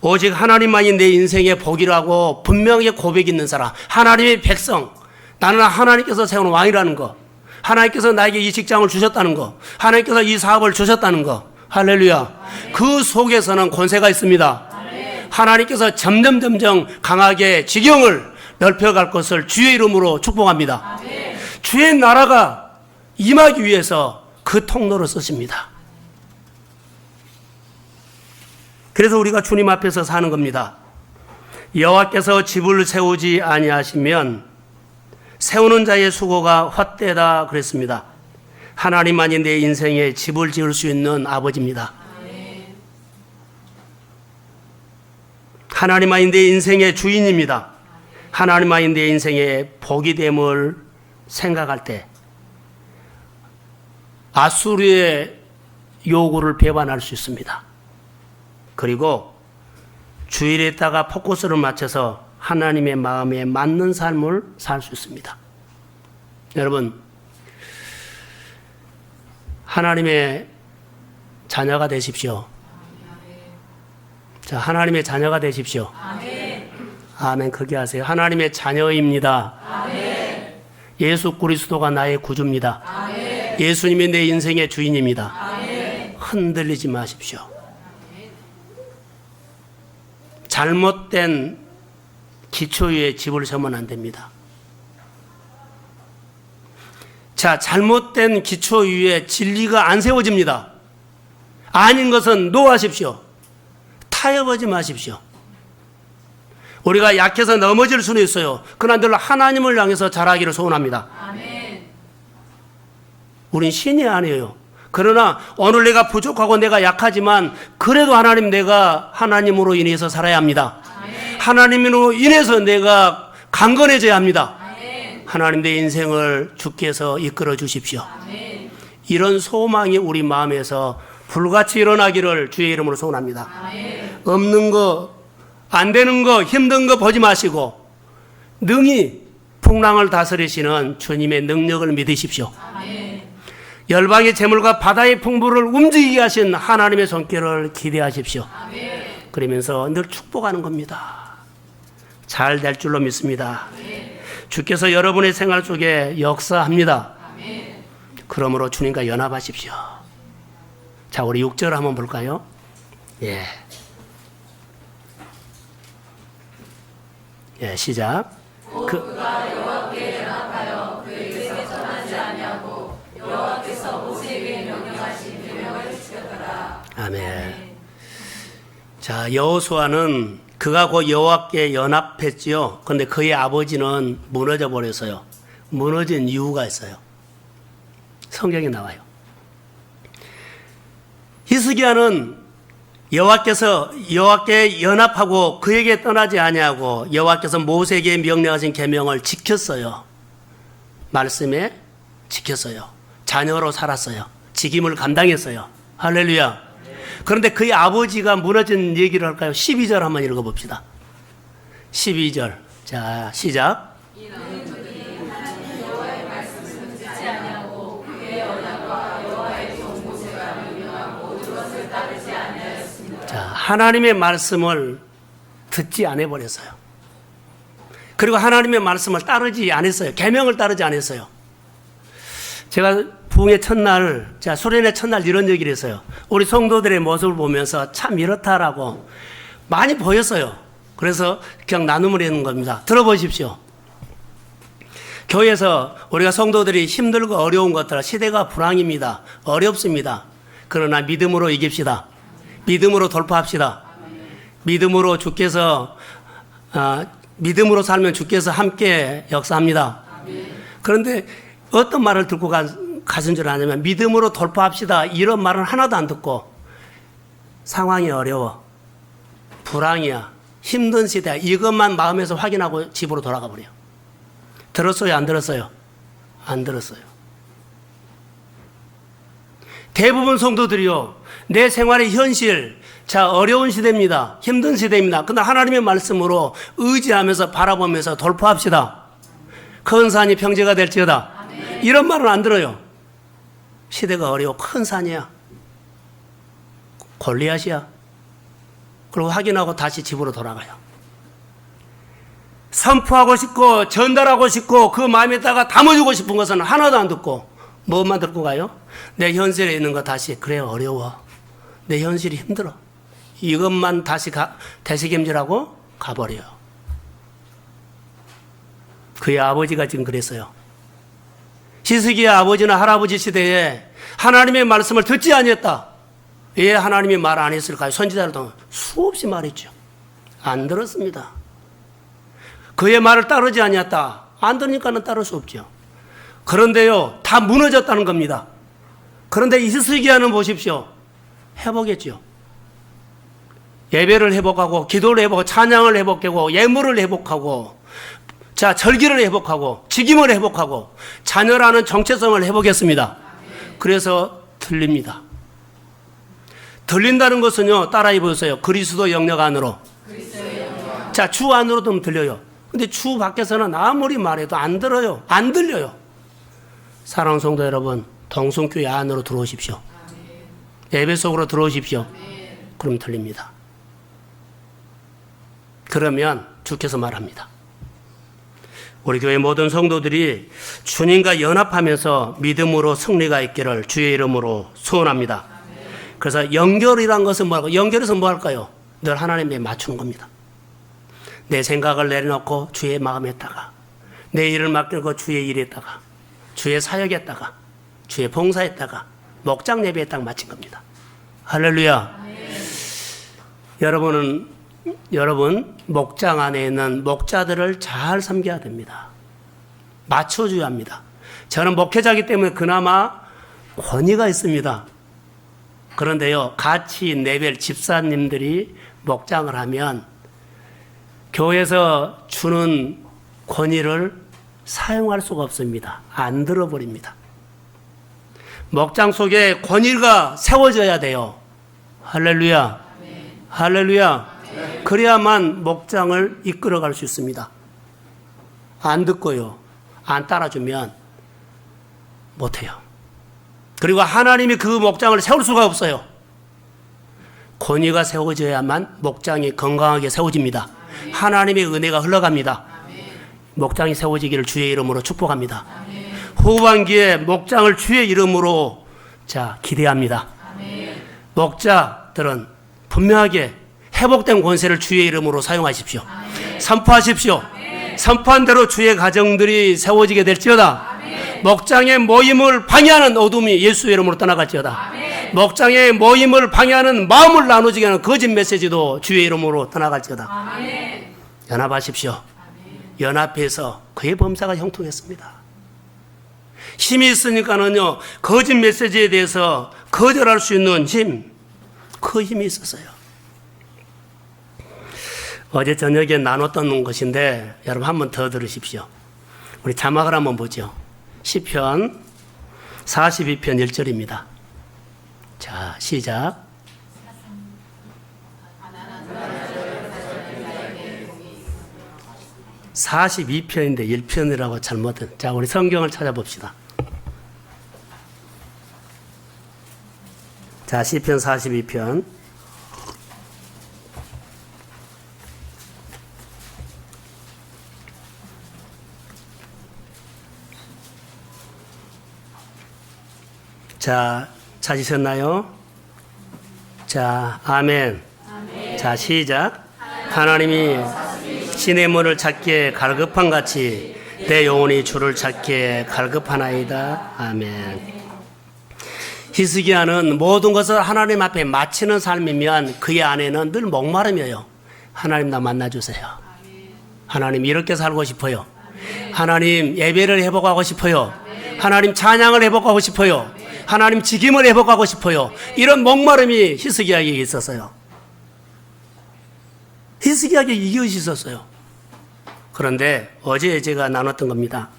오직 하나님만이 내 인생의 복이라고 분명히 고백이 있는 사람, 하나님의 백성, 나는 하나님께서 세운 왕이라는 거, 하나님께서 나에게 이 직장을 주셨다는 거, 하나님께서 이 사업을 주셨다는 거, 할렐루야. 그 속에서는 권세가 있습니다. 하나님께서 점점 강하게 지경을 넓혀갈 것을 주의 이름으로 축복합니다. 주의 나라가 임하기 위해서 그 통로를 쓰십니다. 그래서 우리가 주님 앞에서 사는 겁니다. 여호와께서 집을 세우지 아니하시면 세우는 자의 수고가 헛되다 그랬습니다. 하나님만이 내 인생에 집을 지을 수 있는 아버지입니다. 하나님만이 내 인생의 주인입니다. 하나님만이 내 인생의 복이 됨을 생각할 때 아수르의 요구를 배반할 수 있습니다. 그리고 주일에다가 포커스를 맞춰서 하나님의 마음에 맞는 삶을 살 수 있습니다. 여러분, 하나님의 자녀가 되십시오. 자, 하나님의 자녀가 되십시오. 아멘. 크게 하세요. 하나님의 자녀입니다. 아멘. 예수 그리스도가 나의 구주입니다. 아멘. 예수님이 내 인생의 주인입니다. 아멘. 흔들리지 마십시오. 아멘. 잘못된 기초 위에 집을 세우면 안 됩니다. 자, 잘못된 기초 위에 진리가 안 세워집니다. 아닌 것은 노하십시오. 타협하지 마십시오. 우리가 약해서 넘어질 수는 있어요. 그러나 늘 하나님을 향해서 자라기를 소원합니다. 아멘. 우린 신이 아니에요. 그러나 오늘 내가 부족하고 내가 약하지만 그래도 하나님, 내가 하나님으로 인해서 살아야 합니다. 아멘. 하나님으로 인해서 내가 강건해져야 합니다. 아멘. 하나님, 내 인생을 주께서 이끌어 주십시오. 아멘. 이런 소망이 우리 마음에서 불같이 일어나기를 주의 이름으로 소원합니다. 아멘. 없는 거, 안 되는 거, 힘든 거 보지 마시고 능히 풍랑을 다스리시는 주님의 능력을 믿으십시오. 아멘. 열방의 재물과 바다의 풍부를 움직이게 하신 하나님의 손길을 기대하십시오. 아멘. 그러면서 늘 축복하는 겁니다. 잘 될 줄로 믿습니다. 아멘. 주께서 여러분의 생활 속에 역사합니다. 아멘. 그러므로 주님과 연합하십시오. 자, 우리 6절 한번 볼까요? 예. 예, 시작. 그가 여호와께 연합하여 그에게 전하지 아니하고 여호와께서 모세에게 명령하신 계명을 지켰더라. 아멘. 자, 여호수아는 그가 곧 여호와께 연합했지요. 그런데 그의 아버지는 무너져 버렸어요. 무너진 이유가 있어요. 성경에 나와요. 히스기야는 여호와께 연합하고 그에게 떠나지 아니하고 여호와께서 모세에게 명령하신 계명을 지켰어요. 말씀에 지켰어요. 자녀로 살았어요. 직임을 감당했어요. 할렐루야. 그런데 그의 아버지가 무너진 얘기를 할까요? 12절 한번 읽어봅시다. 12절. 자, 시작. 자, 하나님의 말씀을 듣지 않아 버렸어요. 그리고 하나님의 말씀을 따르지 않았어요. 계명을 따르지 않았어요. 제가 부흥의 첫날, 자, 수련의 첫날 이런 얘기를 했어요. 우리 성도들의 모습을 보면서 참 이렇다라고 많이 보였어요. 그래서 그냥 나눔을 하는 겁니다. 들어보십시오. 교회에서 우리가 성도들이 힘들고 어려운 것들, 시대가 불황입니다. 어렵습니다. 그러나 믿음으로 이깁시다. 믿음으로 돌파합시다. 믿음으로 주께서 믿음으로 살면 주께서 함께 역사합니다. 그런데 어떤 말을 듣고 가신 줄 아냐면 믿음으로 돌파합시다 이런 말은 하나도 안 듣고 상황이 어려워, 불황이야, 힘든 시대야, 이것만 마음에서 확인하고 집으로 돌아가 버려요. 들었어요? 안 들었어요? 안 들었어요. 대부분 성도들이요, 내 생활의 현실, 자, 어려운 시대입니다. 힘든 시대입니다. 그러나 하나님의 말씀으로 의지하면서 바라보면서 돌파합시다. 큰 산이 평지가 될지어다. 아멘. 이런 말은 안 들어요. 시대가 어려워. 큰 산이야. 골리앗이야. 그리고 확인하고 다시 집으로 돌아가요. 선포하고 싶고 전달하고 싶고 그 마음에다가 담아주고 싶은 것은 하나도 안 듣고 뭐만 듣고 가요? 내 현실에 있는 거 다시 그래 어려워. 내 현실이 힘들어. 이것만 다시 되새김질하고 가버려요. 그의 아버지가 지금 그랬어요. 히스기야 아버지나 할아버지 시대에 하나님의 말씀을 듣지 아니했다. 왜 하나님이 말 안 했을까요? 선지자들도 수없이 말했죠. 안 들었습니다. 그의 말을 따르지 아니했다. 안 들으니까는 따를 수 없죠. 그런데요, 다 무너졌다는 겁니다. 그런데 히스기야는 보십시오. 회복했죠. 예배를 회복하고 기도를 회복하고 찬양을 회복하고 예물을 회복하고 자 절기를 회복하고 직임을 회복하고 자녀라는 정체성을 회복했습니다. 그래서 들립니다. 들린다는 것은요, 따라해 보세요. 그리스도 영역 안으로. 자, 주 안으로도 들려요. 근데 주 밖에서는 아무리 말해도 안 들어요. 안 들려요. 사랑하는 성도 여러분, 동성교회 안으로 들어오십시오. 예배 속으로 들어오십시오. 그럼 들립니다. 그러면 주께서 말합니다. 우리 교회 모든 성도들이 주님과 연합하면서 믿음으로 승리가 있기를 주의 이름으로 소원합니다. 그래서 연결이란 것은 뭐랄까요? 연결해서 뭐 할까요? 늘 하나님에 맞추는 겁니다. 내 생각을 내려놓고 주의 마음에다가 내 일을 맡기고 주의 일에다가 주의 사역에다가 주의 봉사에다가 목장 예배에 딱 맞춘 겁니다. 할렐루야. 여러분 목장 안에 있는 목자들을 잘 섬겨야 됩니다. 맞춰줘야 합니다. 저는 목회자이기 때문에 그나마 권위가 있습니다. 그런데요, 같이 내별 집사님들이 목장을 하면 교회에서 주는 권위를 사용할 수가 없습니다. 안 들어버립니다. 목장 속에 권위가 세워져야 돼요. 할렐루야. 할렐루야. 그래야만 목장을 이끌어갈 수 있습니다. 안 듣고요, 안 따라주면 못해요. 그리고 하나님이 그 목장을 세울 수가 없어요. 권위가 세워져야만 목장이 건강하게 세워집니다. 하나님의 은혜가 흘러갑니다. 목장이 세워지기를 주의 이름으로 축복합니다. 후반기에 목장을 주의 이름으로 기대합니다. 목자들은 분명하게 회복된 권세를 주의 이름으로 사용하십시오. 선포하십시오. 선포한 대로 주의 가정들이 세워지게 될지어다. 목장의 모임을 방해하는 어둠이 예수의 이름으로 떠나갈지어다. 목장의 모임을 방해하는 마음을 나누지게 하는 거짓 메시지도 주의 이름으로 떠나갈지어다. 연합하십시오. 연합해서 그의 범사가 형통했습니다. 힘이 있으니까는요, 거짓 메시지에 대해서 거절할 수 있는 힘, 그 힘이 있었어요. 어제 저녁에 나눴던 것인데 여러분 한번 더 들으십시오. 우리 자막을 한번 보죠. 시편 42편 1절입니다. 자, 시작. (42편인데) 1편이라고 잘못은. 자, 우리 성경을 찾아봅시다. 자, 시편 42편 자, 찾으셨나요? 자, 아멘. 자, 시작. 하나님이 시냇물을 찾기에 갈급한 같이 내 영혼이 주를 찾기에 갈급하나이다. 아멘. 히스기야는 모든 것을 하나님 앞에 마치는 삶이면 그의 안에는 늘 목마름이에요. 하나님 나 만나주세요. 하나님 이렇게 살고 싶어요. 하나님 예배를 회복하고 싶어요. 하나님 찬양을 회복하고 싶어요. 하나님 직임을 회복하고 싶어요. 이런 목마름이 히스기야에게 있었어요. 히스기야에게 이것이 있었어요. 그런데 어제 제가 나눴던 겁니다.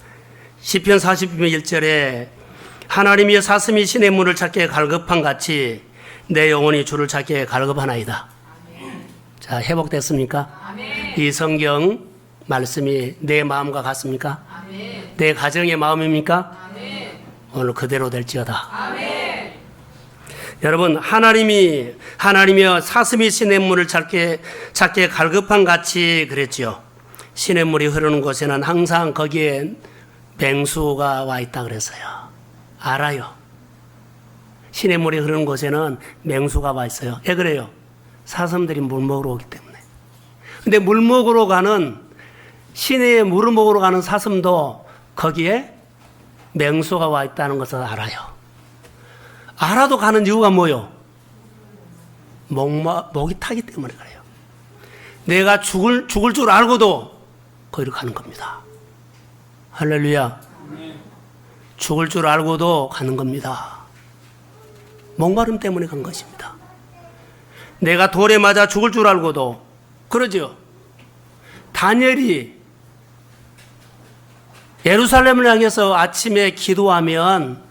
시편 40편 1절에 하나님이 사슴이 시냇물을 찾기에 갈급한 같이 내 영혼이 주를 찾기에 갈급하나이다. 자, 회복됐습니까? 이 성경 말씀이 내 마음과 같습니까? 내 가정의 마음입니까? 오늘 그대로 될지어다. 여러분, 하나님이여 사슴이 시냇물을 찾게 갈급한 같이 그랬죠. 시냇물이 흐르는 곳에는 항상 거기에 맹수가 와 있다 그랬어요. 알아요. 시냇물이 흐르는 곳에는 맹수가 와 있어요. 왜 그래요? 사슴들이 물 먹으러 오기 때문에. 근데 물 먹으러 가는, 시내에 물을 먹으러 가는 사슴도 거기에 맹수가 와 있다는 것을 알아요. 알아도 가는 이유가 뭐요? 목이 타기 때문에 그래요. 내가 죽을 줄 알고도 거기로 가는 겁니다. 할렐루야. 죽을 줄 알고도 가는 겁니다. 목마름 때문에 간 것입니다. 내가 돌에 맞아 죽을 줄 알고도, 그러죠. 다니엘이 예루살렘을 향해서 아침에 기도하면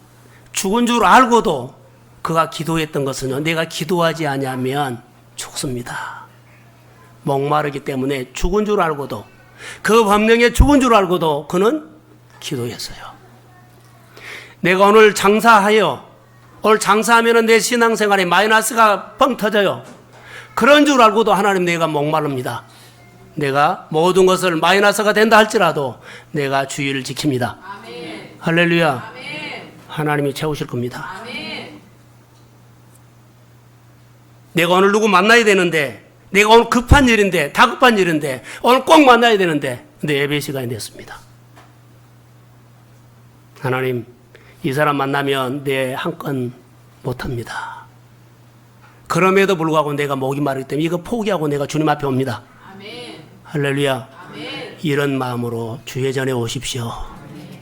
죽은 줄 알고도 그가 기도했던 것은요, 내가 기도하지 않으면 죽습니다. 목마르기 때문에 죽은 줄 알고도, 그 법령에 죽은 줄 알고도 그는 기도했어요. 내가 오늘 장사하면 내 신앙생활에 마이너스가 뻥 터져요. 그런 줄 알고도 하나님, 내가 목마릅니다. 내가 모든 것을 마이너스가 된다 할지라도 내가 주의를 지킵니다. 아멘. 할렐루야. 아멘. 하나님이 채우실 겁니다. 아멘. 내가 오늘 누구 만나야 되는데, 내가 오늘 급한 일인데, 다급한 일인데, 오늘 꼭 만나야 되는데, 근데 예배 시간이 됐습니다. 하나님, 이 사람 만나면 내 한 건 못합니다. 그럼에도 불구하고 내가 목이 마르기 때문에 이거 포기하고 내가 주님 앞에 옵니다. 아멘. 할렐루야. 아멘. 이런 마음으로 주의 전에 오십시오. 아멘.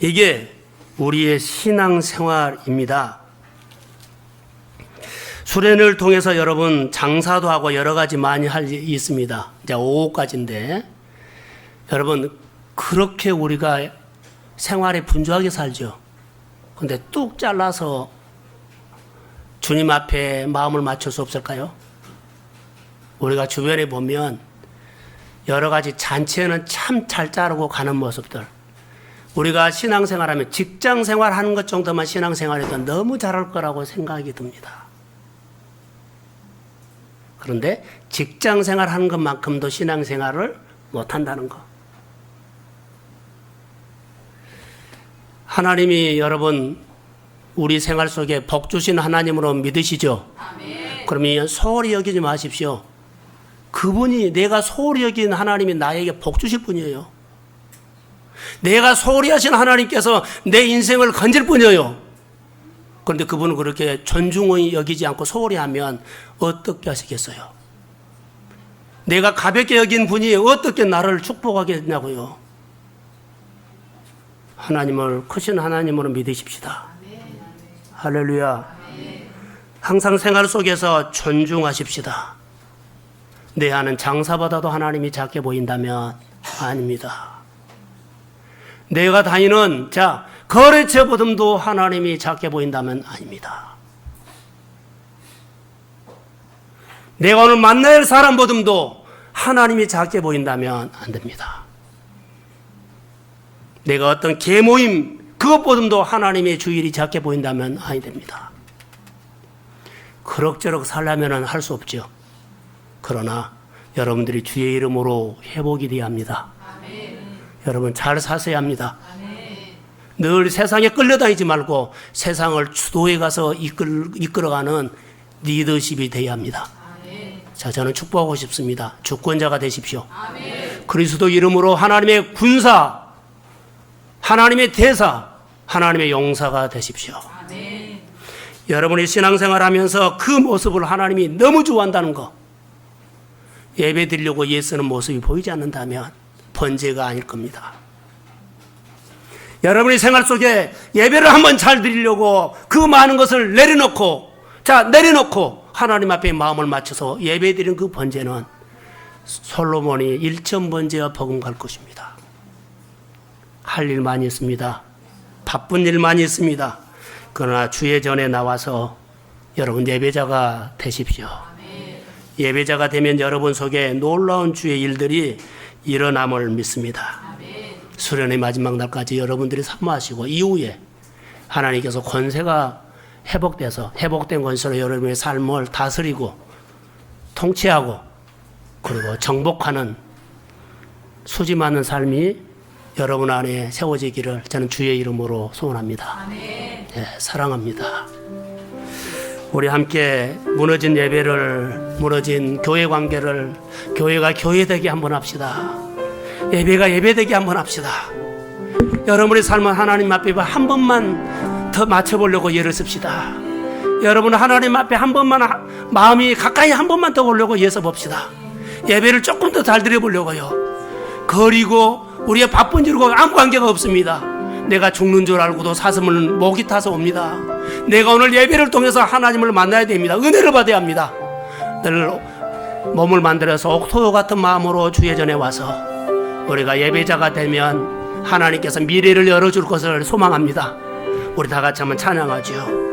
이게 우리의 신앙생활입니다. 수련을 통해서 여러분 장사도 하고 여러 가지 많이 할 일이 있습니다. 이제 5호까지인데 여러분, 그렇게 우리가 생활에 분주하게 살죠. 근데 뚝 잘라서 주님 앞에 마음을 맞출 수 없을까요? 우리가 주변에 보면 여러 가지 잔치에는 참 잘 자르고 가는 모습들. 우리가 신앙생활하면 직장생활 하는 것 정도만 신앙생활해도 너무 잘할 거라고 생각이 듭니다. 그런데 직장생활 하는 것만큼도 신앙생활을 못한다는 거. 하나님이 여러분 우리 생활 속에 복 주신 하나님으로 믿으시죠? 아멘. 그러면 소홀히 여기지 마십시오. 그분이, 내가 소홀히 여긴 하나님이 나에게 복 주실 분이에요. 내가 소홀히 하신 하나님께서 내 인생을 건질 뿐이에요. 그런데 그분은 그렇게 존중히 여기지 않고 소홀히 하면 어떻게 하시겠어요? 내가 가볍게 여긴 분이 어떻게 나를 축복하겠냐고요. 하나님을, 크신 하나님으로 믿으십시다. 할렐루야. 항상 생활 속에서 존중하십시다. 내 하는 장사보다도 하나님이 작게 보인다면 아닙니다. 내가 다니는 거래처보다도 하나님이 작게 보인다면 아닙니다. 내가 오늘 만나야 할 사람보다도 하나님이 작게 보인다면 안 됩니다. 내가 어떤 계모임 그것보다도 하나님의 주일이 작게 보인다면 아니 됩니다. 그럭저럭 살려면 할 수 없죠. 그러나 여러분들이 주의 이름으로 회복이 되어야 합니다. 아멘. 여러분 잘 사셔야 합니다. 아멘. 늘 세상에 끌려다니지 말고 세상을 주도에 가서 이끌어가는 리더십이 되어야 합니다. 아멘. 자, 저는 축복하고 싶습니다. 주권자가 되십시오. 아멘. 그리스도 이름으로 하나님의 군사, 하나님의 대사, 하나님의 용사가 되십시오. 아멘. 여러분이 신앙생활 하면서 그 모습을 하나님이 너무 좋아한다는 거, 예배 드리려고 애쓰는 모습이 보이지 않는다면 번제가 아닐 겁니다. 여러분의 생활 속에 예배를 한번 잘 드리려고 그 많은 것을 내려놓고 하나님 앞에 마음을 맞춰서 예배 드리는 그 번제는 솔로몬이 1,000번제와 버금갈 것입니다. 할 일 많이 있습니다. 바쁜 일 많이 있습니다. 그러나 주의 전에 나와서 여러분 예배자가 되십시오. 예배자가 되면 여러분 속에 놀라운 주의 일들이 일어남을 믿습니다. 수련의 마지막 날까지 여러분들이 사모하시고 이후에 하나님께서 권세가 회복돼서 회복된 권세로 여러분의 삶을 다스리고 통치하고 그리고 정복하는 수지 맞는 삶이 여러분 안에 세워지기를 저는 주의 이름으로 소원합니다. 네, 사랑합니다. 우리 함께 무너진 예배를, 무너진 교회 관계를 교회가 교회되게 한번 합시다. 예배가 예배되게 한번 합시다. 여러분의 삶은 하나님 앞에 한 번만 더 맞춰보려고 예를 씁시다. 여러분 하나님 앞에 한 번만 마음이 가까이 한 번만 더 오려고 예서 봅시다. 예배를 조금 더 잘 드려보려고요. 그리고 우리가 바쁜 줄고 아무 관계가 없습니다. 내가 죽는 줄 알고도 사슴은 목이 타서 옵니다. 내가 오늘 예배를 통해서 하나님을 만나야 됩니다. 은혜를 받아야 합니다. 늘 몸을 만들어서 옥토요 같은 마음으로 주의 전에 와서 우리가 예배자가 되면 하나님께서 미래를 열어줄 것을 소망합니다. 우리 다 같이 한번 찬양하죠.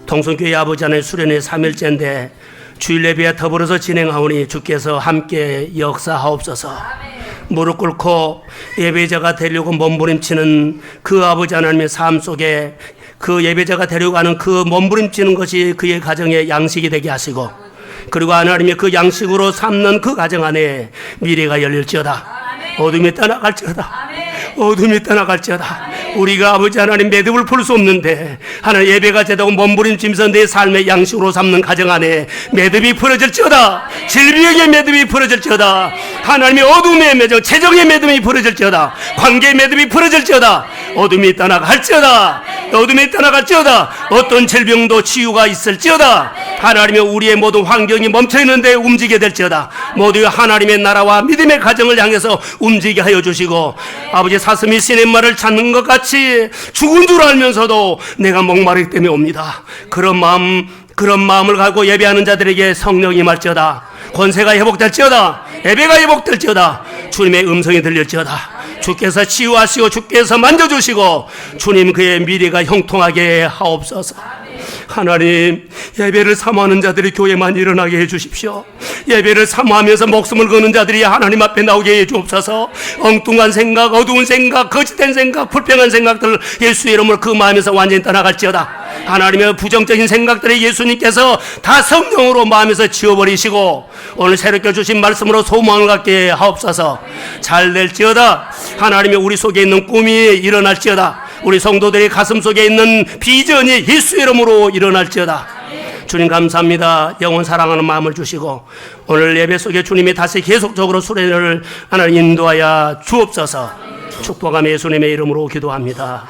동성교회 아버지 하나님 수련회 3일째인데 주일 예배와 더불어서 진행하오니 주께서 함께 역사하옵소서. 무릎 꿇고 예배자가 되려고 몸부림치는 그 아버지 하나님의 삶 속에 그 예배자가 되려고 하는 그 몸부림치는 것이 그의 가정의 양식이 되게 하시고 그리고 하나님의 그 양식으로 삼는 그 가정 안에 미래가 열릴지어다. 어둠이 떠나갈지어다. 어둠이 떠나갈지어다. 우리가 아버지 하나님 매듭을 풀 수 없는데 하나님 예배가 제대로 몸부림치면서 내 삶의 양식으로 삼는 가정 안에 매듭이 풀어질지어다. 질병의 매듭이 풀어질지어다. 하나님의 어둠의 매듭, 재정의 매듭이 풀어질지어다. 관계의 매듭이 풀어질지어다. 어둠이 떠나갈지어다. 어둠이 떠나갈지어다. 어떤 질병도 치유가 있을지어다. 하나님의 우리의 모든 환경이 멈춰있는데 움직이게 될지어다. 모두 하나님의 나라와 믿음의 가정을 향해서 움직이게 하여 주시고 아버지 사슴이 시냇말을 찾는 것 같이 죽은 줄 알면서도 내가 목마르기 때문에 옵니다. 그런 마음을 가지고 예배하는 자들에게 성령이 임할지어다. 권세가 회복될지어다. 예배가 회복될지어다. 주님의 음성이 들릴지어다. 주께서 치유하시고 주께서 만져주시고 주님 그의 미래가 형통하게 하옵소서. 하나님 예배를 사모하는 자들이 교회만 일어나게 해주십시오. 예배를 사모하면서 목숨을 거는 자들이 하나님 앞에 나오게 해주옵소서. 엉뚱한 생각, 어두운 생각, 거짓된 생각, 불평한 생각들 예수의 이름으로 그 마음에서 완전히 떠나갈지어다. 하나님의 부정적인 생각들을 예수님께서 다 성령으로 마음에서 지워버리시고 오늘 새롭게 주신 말씀으로 소망을 갖게 하옵소서. 잘 될지어다. 하나님의 우리 속에 있는 꿈이 일어날지어다. 우리 성도들의 가슴 속에 있는 비전이 예수의 이름으로 일어날지어다. 주님 감사합니다. 영원 사랑하는 마음을 주시고 오늘 예배 속에 주님이 다시 계속적으로 수련을 하나님 인도하여 주옵소서. 축복하며 예수님의 이름으로 기도합니다.